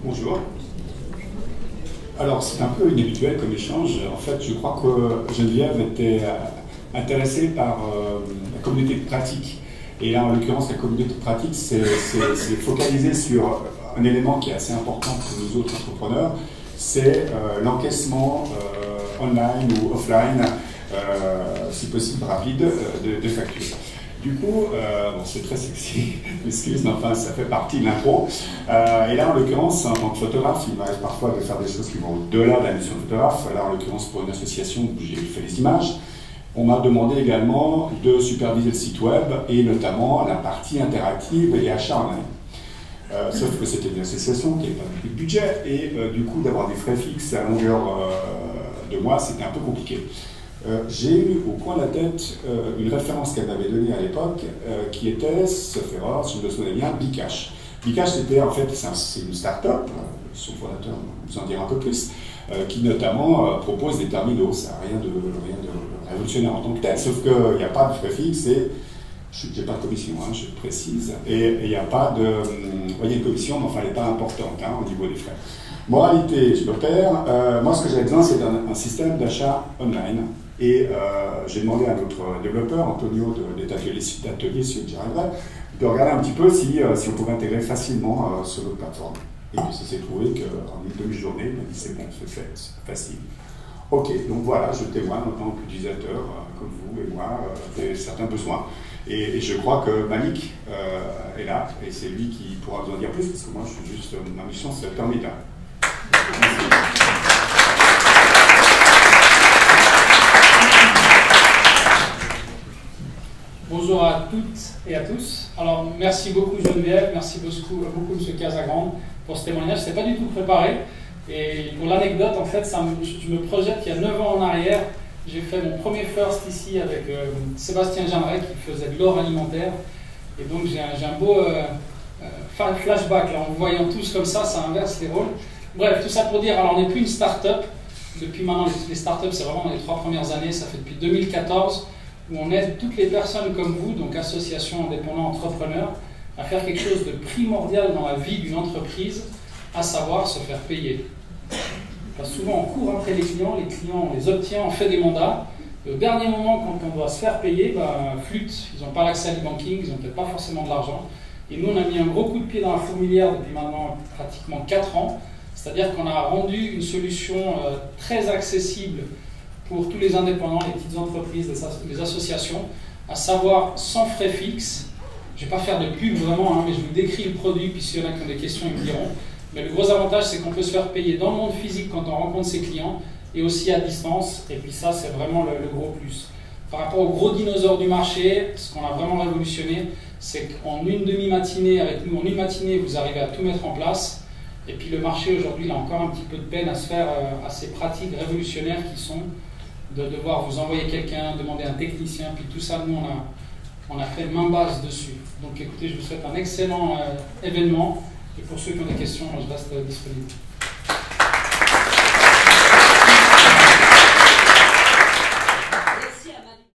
Bonjour. Alors, c'est un peu inhabituel comme échange. En fait, je crois que Geneviève était intéressée par la communauté de pratique. Et là, en l'occurrence, la communauté de pratique, c'est focalisé sur un élément qui est assez important pour nous autres entrepreneurs, c'est l'encaissement online ou offline, si possible rapide, de factures. Du coup, bon, c'est très sexy, excuse, mais enfin, ça fait partie de l'intro. Et là, en l'occurrence, en tant que photographe, il m'arrive parfois de faire des choses qui vont au-delà de la mission de photographe. Là, en l'occurrence, pour une association où j'ai fait les images, on m'a demandé également de superviser le site web et notamment la partie interactive et achats en ligne. Sauf que c'était une association qui n'avait pas beaucoup de budget et du coup, d'avoir des frais fixes à longueur de mois, c'était un peu compliqué. J'ai eu au coin de la tête une référence qu'elle m'avait donnée à l'époque qui était, sauf erreur, si je me souviens bien, Bcash. Bcash, c'était en fait, c'est une start-up, son fondateur vous en dira un peu plus, qui notamment propose des terminaux. Ça n'a rien de révolutionnaire en tant que tel, sauf qu'il n'y a pas de frais fixes et je n'ai pas de commission, hein, je précise, et il n'y a pas de. Vous voyez, une commission, mais enfin, elle n'est pas importante hein, au niveau des frais. Moralité, je me perds. Moi, ce que j'avais besoin, c'est un système d'achat online. Et j'ai demandé à notre développeur, Antonio d'Atelier, si j'y arriverai, de regarder un petit peu si on pouvait intégrer facilement sur notre plateforme. Et puis ça s'est trouvé qu'en une demi-journée, il m'a dit c'est bon, c'est fait, c'est facile. Ok, donc voilà, je témoigne en tant qu'utilisateur, comme vous et moi, de certains besoins. Et je crois que Malik est là, et c'est lui qui pourra vous en dire plus, parce que moi, je suis juste, ma mission, c'est le terminal. Merci. Bonjour à toutes et à tous. Alors, merci beaucoup Geneviève, merci beaucoup M. Casagrande pour ce témoignage. Ce n'était pas du tout préparé. Et pour l'anecdote, en fait, je me projette il y a 9 ans en arrière. J'ai fait mon premier first ici avec Sébastien Jeanneret qui faisait de l'or alimentaire. Et donc, j'ai un beau flashback là, en vous voyant tous comme ça inverse les rôles. Bref, tout ça pour dire, alors on n'est plus une start-up. Depuis maintenant, les start-up, c'est vraiment dans les 3 premières années, ça fait depuis 2014. Où on aide toutes les personnes comme vous, donc associations, indépendants, entrepreneurs, à faire quelque chose de primordial dans la vie d'une entreprise, à savoir se faire payer. Parce que souvent, on court après les clients, on les obtient, on fait des mandats. Et au dernier moment, quand on doit se faire payer, flûte, ils n'ont pas l'accès à l'e-banking, ils n'ont peut-être pas forcément de l'argent. Et nous, on a mis un gros coup de pied dans la fourmilière depuis maintenant pratiquement 4 ans. C'est-à-dire qu'on a rendu une solution très accessible pour tous les indépendants, les petites entreprises, les associations, à savoir sans frais fixes. Je ne vais pas faire de pub vraiment, hein, mais je vous décris le produit, puis s'il y en a qui ont des questions, ils me diront. Mais le gros avantage, c'est qu'on peut se faire payer dans le monde physique quand on rencontre ses clients, et aussi à distance, et puis ça, c'est vraiment le gros plus. Par rapport aux gros dinosaures du marché, ce qu'on a vraiment révolutionné, c'est qu'en une demi-matinée, avec nous, en une matinée, vous arrivez à tout mettre en place. Et puis le marché, aujourd'hui, il a encore un petit peu de peine à se faire à ces pratiques révolutionnaires qui sont de devoir vous envoyer quelqu'un, demander un technicien, puis tout ça, nous, on a fait main basse dessus. Donc écoutez, je vous souhaite un excellent événement, et pour ceux qui ont des questions, je reste disponible.